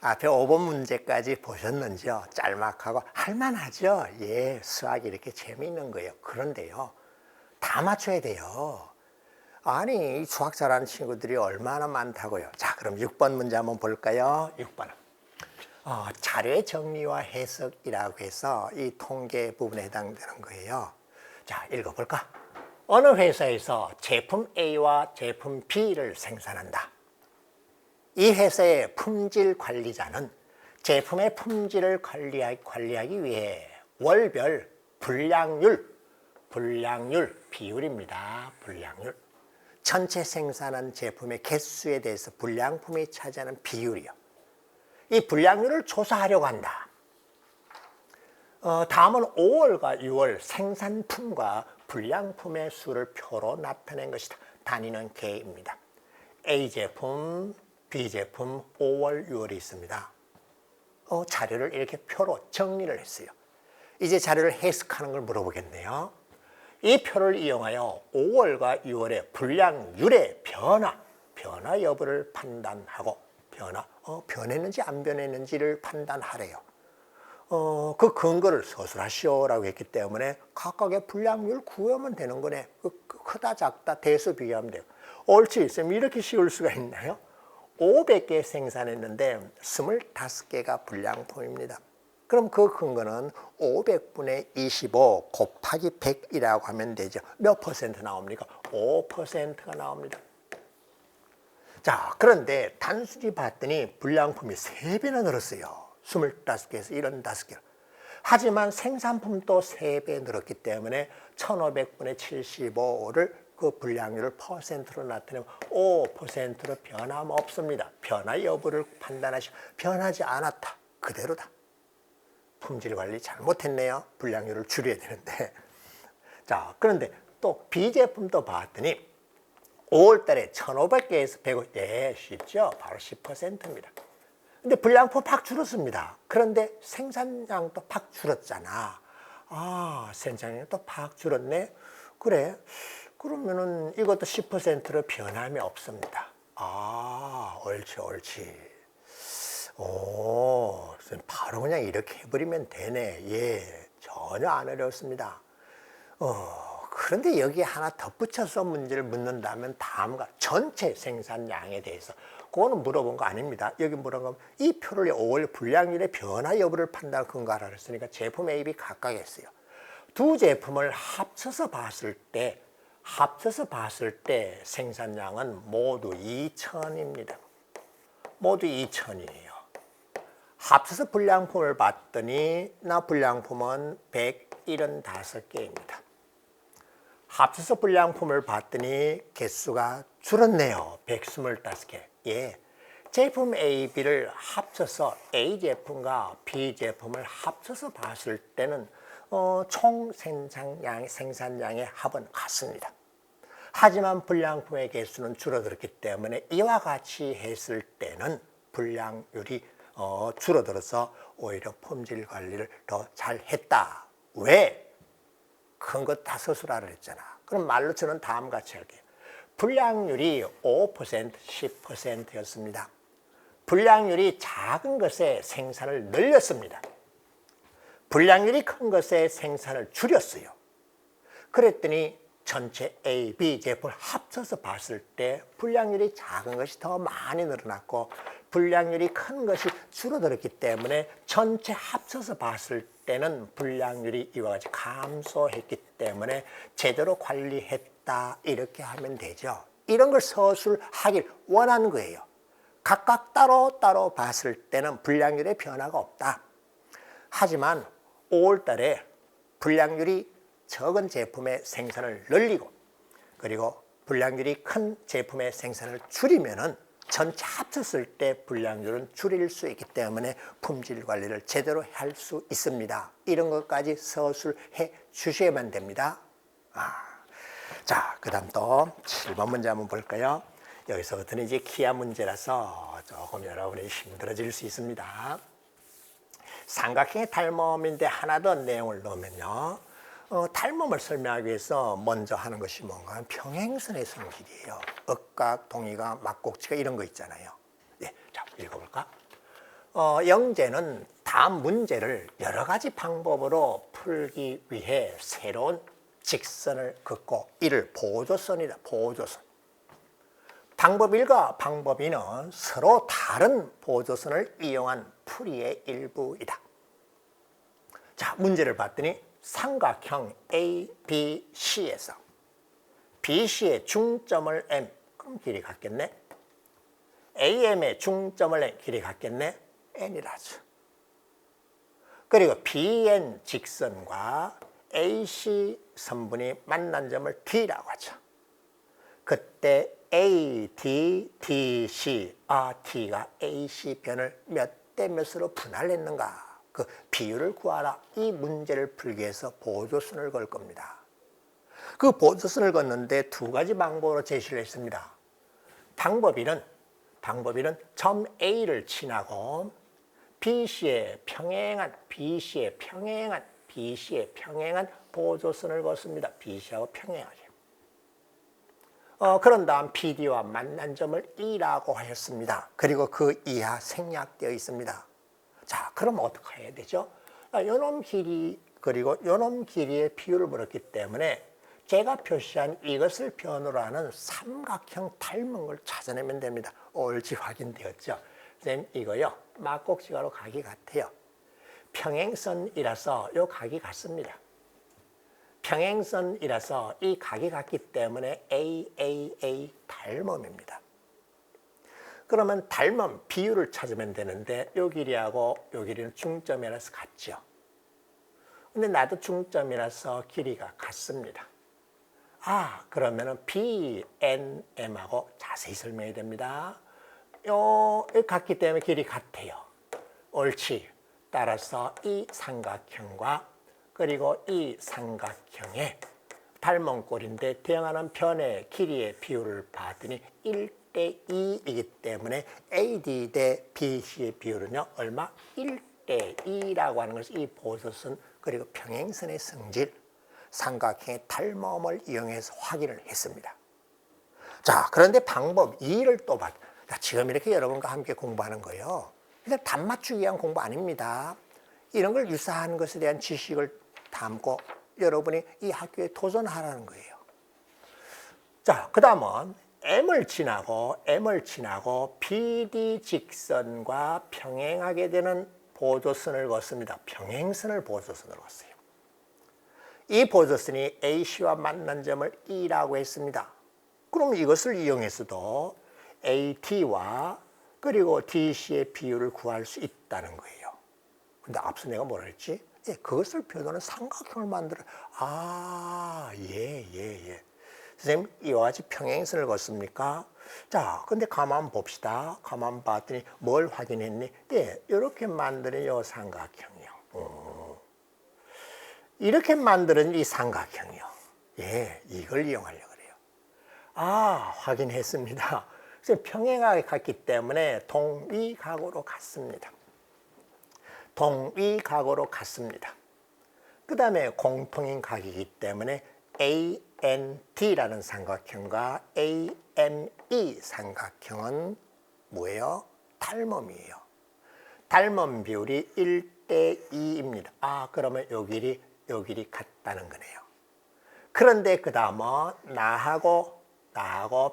앞에 5번 문제까지 보셨는지요? 짤막하고 할만하죠? 예, 수학이 이렇게 재미있는 거예요. 그런데요, 다 맞춰야 돼요. 아니, 수학 잘하는 친구들이 얼마나 많다고요. 자, 그럼 6번 문제 한번 볼까요? 6번. 자료의 정리와 해석이라고 해서 이 통계 부분에 해당되는 거예요. 자, 읽어볼까? 어느 회사에서 제품 A와 제품 B를 생산한다. 이 회사의 품질 관리자는 제품의 품질을 관리하기 위해 월별 불량률, 비율입니다. 불량률. 전체 생산한 제품의 개수에 대해서 불량품이 차지하는 비율이요. 이 불량률을 조사하려고 한다. 다음은 5월과 6월 생산품과 불량품의 수를 표로 나타낸 것이다. 단위는 개입니다. A 제품, B 제품 5월, 6월이 있습니다. 자료를 이렇게 표로 정리를 했어요. 이제 자료를 해석하는 걸 물어보겠네요. 이 표를 이용하여 5월과 6월의 불량률의 변화 여부를 판단하고 변했는지 안 변했는지를 판단하래요. 그 근거를 서술하시오라고 했기 때문에 각각의 불량률 구하면 되는 거네. 크다 작다 대수 비교하면 돼요. 옳지, 쌤 이렇게 쉬울 수가 있나요? 500개 생산했는데 25개가 불량품입니다. 그럼 그 근거는 500분의 25 곱하기 100이라고 하면 되죠. 몇 퍼센트 나옵니까? 5%가 나옵니다. 자, 그런데 단순히 봤더니 불량품이 3배나 늘었어요. 25개에서 75개. 하지만 생산품도 3배 늘었기 때문에 1500분의 75를 그 불량률을 퍼센트로 나타내면 5%로 변함없습니다. 변화 여부를 판단하시고 변하지 않았다. 그대로다. 품질 관리 잘못했네요. 불량률을 줄여야 되는데. 자, 그런데 또 B제품도 봤더니 5월 달에 1500개에서 105, 예, 쉽죠? 바로 10%입니다. 근데 불량품 팍 줄었습니다. 그런데 생산량도 팍 줄었잖아. 생산량이 또 팍 줄었네. 그래. 그러면은 이것도 10%로 변함이 없습니다. 옳지. 바로 그냥 이렇게 해버리면 되네. 예, 전혀 안 어렵습니다. 그런데 여기에 하나 덧붙여서 문제를 묻는다면 다음과 전체 생산량에 대해서 그거는 물어본 거 아닙니다. 여기 물어본 건 이 표를 5월 불량률의 변화 여부를 판단할 근거하라 그랬으니까 제품 A, B 각각 했어요. 두 제품을 합쳐서 봤을 때 생산량은 모두 2000입니다. 모두 2000이에요. 합쳐서 불량품을 봤더니 나 불량품은 175개입니다. 합쳐서 불량품을 봤더니 개수가 줄었네요. 125개. 예. 제품 A, B를 합쳐서 A 제품과 B 제품을 합쳐서 봤을 때는 총 생산량의 합은 같습니다. 하지만 불량품의 개수는 줄어들었기 때문에 이와 같이 했을 때는 불량률이 줄어들어서 오히려 품질 관리를 더 잘했다. 왜? 큰 것 다 서술하라 그랬잖아. 그럼 말로 저는 다음 같이 할게요. 불량률이 5%, 10%였습니다. 불량률이 작은 것의 생산을 늘렸습니다. 불량률이 큰 것의 생산을 줄였어요. 그랬더니 전체 A, B 제품을 합쳐서 봤을 때 불량률이 작은 것이 더 많이 늘어났고 불량률이 큰 것이 줄어들었기 때문에 전체 합쳐서 봤을 때는 불량률이 이와 같이 감소했기 때문에 제대로 관리했다 이렇게 하면 되죠. 이런 걸 서술하길 원하는 거예요. 각각 따로 봤을 때는 불량률의 변화가 없다. 하지만 5월 달에 불량률이 적은 제품의 생산을 늘리고 그리고 불량률이 큰 제품의 생산을 줄이면은 전체 합쳤을 때 불량률은 줄일 수 있기 때문에 품질 관리를 제대로 할 수 있습니다. 이런 것까지 서술해 주셔야만 됩니다. 자, 그 다음 또 7번 문제 한번 볼까요? 여기서부터는 이제 기하 문제라서 조금 여러분이 힘들어질 수 있습니다. 삼각형의 닮음인데 하나 더 내용을 넣으면요. 닮음을 설명하기 위해서 먼저 하는 것이 뭔가 평행선의 성질이에요. 억각, 동의각, 막곡지각 이런 거 있잖아요. 네, 자 읽어볼까? 영재는 다음 문제를 여러 가지 방법으로 풀기 위해 새로운 직선을 긋고 이를 보조선이다. 보조선. 방법 1과 방법 2는 서로 다른 보조선을 이용한 풀이의 일부이다. 자, 문제를 봤더니 삼각형 ABC에서 BC의 중점을 M, 그럼 길이 같겠네. AM의 중점을 N, 길이 같겠네. N이라죠. 그리고 BN 직선과 AC 선분이 만난 점을 D라고 하죠. 그때 AD, DC, T가 AC 변을 몇 대 몇으로 분할했는가? 그 비율을 구하라. 이 문제를 풀기 위해서 보조선을 걸 겁니다. 그 보조선을 걷는데 두 가지 방법으로 제시를 했습니다. 방법 1은 점 A를 지나고 BC에 평행한 보조선을 걷습니다. BC하고 평행하게. 그런 다음 BD와 만난 점을 E라고 하였습니다. 그리고 그 이하 생략되어 있습니다. 자, 그럼 어떻게 해야 되죠? 요놈 길이 그리고 요놈 길이의 비율을 물었기 때문에 제가 표시한 이것을 변으로 하는 삼각형 닮은 걸 찾아내면 됩니다. 옳지 확인되었죠? 선생님 이거요 막꼭지가로 각이 같아요. 평행선이라서 요 각이 같습니다. 평행선이라서 이 각이 같기 때문에 AAA 닮음입니다. 그러면 닮음 비율을 찾으면 되는데 요 길이하고 요 길이는 중점이라서 같죠. 근데 나도 중점이라서 길이가 같습니다. 그러면은 BNM하고 자세히 설명해야 됩니다. 같기 때문에 길이 같아요. 옳지. 따라서 이 삼각형과 그리고 이 삼각형의 닮은꼴인데 대응하는 변의 길이의 비율을 봤더니 1대 2이기 때문에 AD 대 BC의 비율은요 얼마? 1대 2라고 하는 것이 이 보조선 그리고 평행선의 성질, 삼각형의 닮음을 이용해서 확인을 했습니다. 자, 그런데 방법 2를 또 봤. 지금 이렇게 여러분과 함께 공부하는 거예요. 그냥 답 맞추기 위한 공부 아닙니다. 이런 걸 유사한 것에 대한 지식을 담고 여러분이 이 학교에 도전하라는 거예요. 자, 그 다음은 M을 지나고 BD 직선과 평행하게 되는 보조선을 걷습니다. 평행선을 보조선으로 걷어요. 이 보조선이 AC와 만난 점을 E라고 했습니다. 그럼 이것을 이용해서도 AT와 그리고 DC의 비율을 구할 수 있다는 거예요. 근데 앞서 내가 뭐라 했지? 그것을 표현하는 삼각형을 만들어. 예. 선생님, 이와 같이 평행선을 걷습니까? 자, 근데 가만 봅시다. 가만 봤더니 뭘 확인했니? 이렇게 만드는 이 삼각형이요. 이렇게 만드는 이 삼각형이요. 이걸 이용하려고 그래요. 확인했습니다. 평행하게 갔기 때문에 동위각으로 갔습니다. 그 다음에 공통인 각이기 때문에 ANT라는 삼각형과 AME 삼각형은 뭐예요? 닮음이에요. 닮음 비율이 1대 2입니다. 그러면 요 길이 같다는 거네요. 그런데 그 다음은 나하고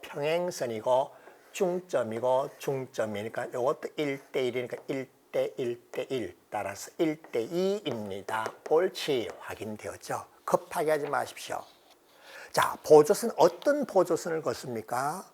평행선이고 중점이니까 이것도 1대 1이니까 1대 1 따라서 1대 2입니다. 옳지 확인되었죠? 급하게 하지 마십시오. 자, 보조선 어떤 보조선을 걷습니까?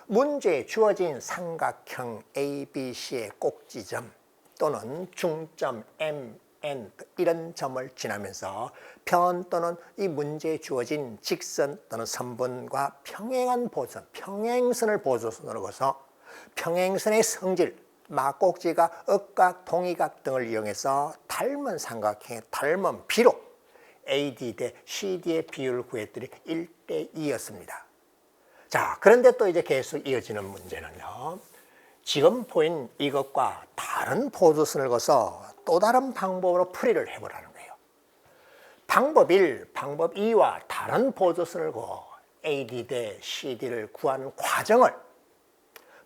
문제에 주어진 삼각형 ABC의 꼭지점 또는 중점 MN 이런 점을 지나면서 편 또는 이 문제에 주어진 직선 또는 선분과 평행한 보조선, 평행선을 보조선으로 걸어서 평행선의 성질, 막꼭지가 억각, 동위각 등을 이용해서 닮은 삼각형의 닮은 비로 AD 대 CD의 비율을 구했더니 1대 2였습니다. 자, 그런데 또 이제 계속 이어지는 문제는요. 지금 보인 이것과 다른 보조선을 거서 또 다른 방법으로 풀이를 해보라는 거예요. 방법 1, 방법 2와 다른 보조선을 거 AD 대 CD를 구하는 과정을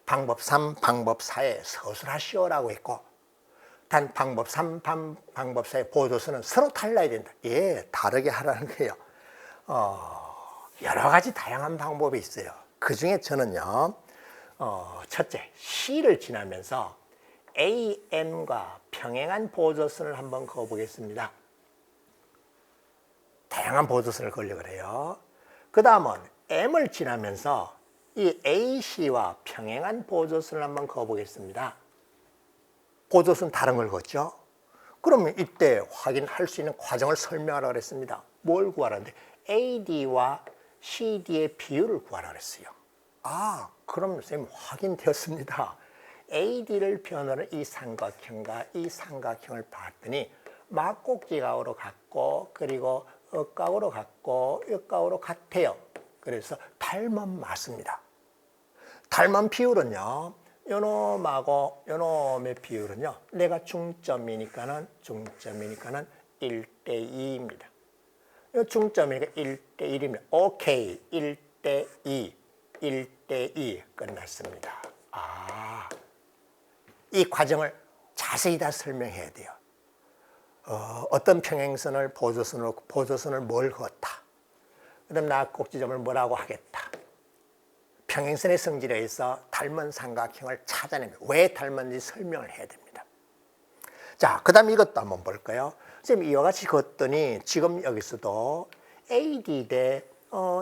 방법 3, 방법 4에 서술하시오라고 했고 단 방법 3, 방법 4의 보조선은 서로 달라야 된다. 예, 다르게 하라는 거예요. 여러 가지 다양한 방법이 있어요. 그 중에 저는요, 첫째, C를 지나면서 AM과 평행한 보조선을 한번 그어보겠습니다. 다양한 보조선을 그으려고 그래요. 그 다음은 M을 지나면서 이 AC와 평행한 보조선을 한번 그어보겠습니다. 보조선 다른 걸 그었죠? 그러면 이때 확인할 수 있는 과정을 설명하라고 그랬습니다. 뭘 구하라는데? AD와 CD의 비율을 구하라고 그랬어요. 아, 그럼 선생님 확인되었습니다. AD를 변호하는 이 삼각형과 이 삼각형을 봤더니 막꼭지각으로 같고 그리고 억각으로 같고 역각으로 같아요. 그래서 닮은 맞습니다. 닮은 비율은요. 요놈하고 요놈의 비율은요. 내가 중점이니까는 1대2입니다. 중점이니까 1대1입니다. 오케이. 1대2. 1대2 끝났습니다. 아, 이 과정을 자세히 다 설명해야 돼요. 어떤 평행선을 보조선을 뭘 그었다. 그 다음 낙꼭지점을 뭐라고 하겠다. 평행선의 성질에 의해서 닮은 삼각형을 찾아내면 왜 닮은지 설명을 해야 됩니다. 자, 그 다음 이것도 한번 볼까요? 선생님 이와 같이 그었더니 지금 여기서도 AD 대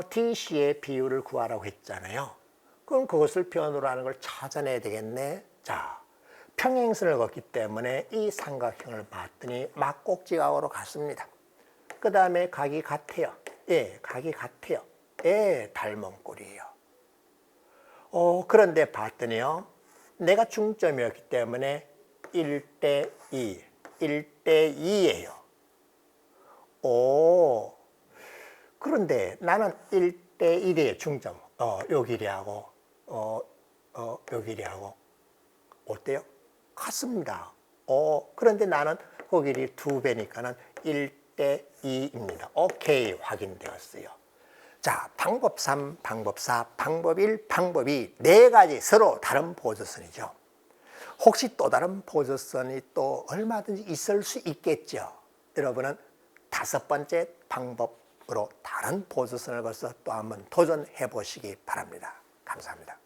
DC의 비율을 구하라고 했잖아요. 그럼 그것을 변으로 하는 걸 찾아내야 되겠네. 자, 평행선을 걷기 때문에 이 삼각형을 봤더니 막꼭지각으로 같습니다. 그 다음에 각이 같아요. 예, 각이 같아요. 예, 닮은 꼴이에요. 그런데 봤더니요. 내가 중점이었기 때문에 1대2, 1대2예요. 오, 그런데 나는 1대1이에요, 중점. 요 길이하고, 요 길이하고. 어때요? 같습니다. 그런데 나는 그 길이 2배니까는 1대2입니다. 오케이, 확인되었어요. 자, 방법 3, 방법 4, 방법 1, 방법 2, 네 가지 서로 다른 보조선이죠. 혹시 또 다른 보조선이 또 얼마든지 있을 수 있겠죠. 여러분은 5번째 방법으로 다른 보조선을 걸어서 또 한번 도전해 보시기 바랍니다. 감사합니다.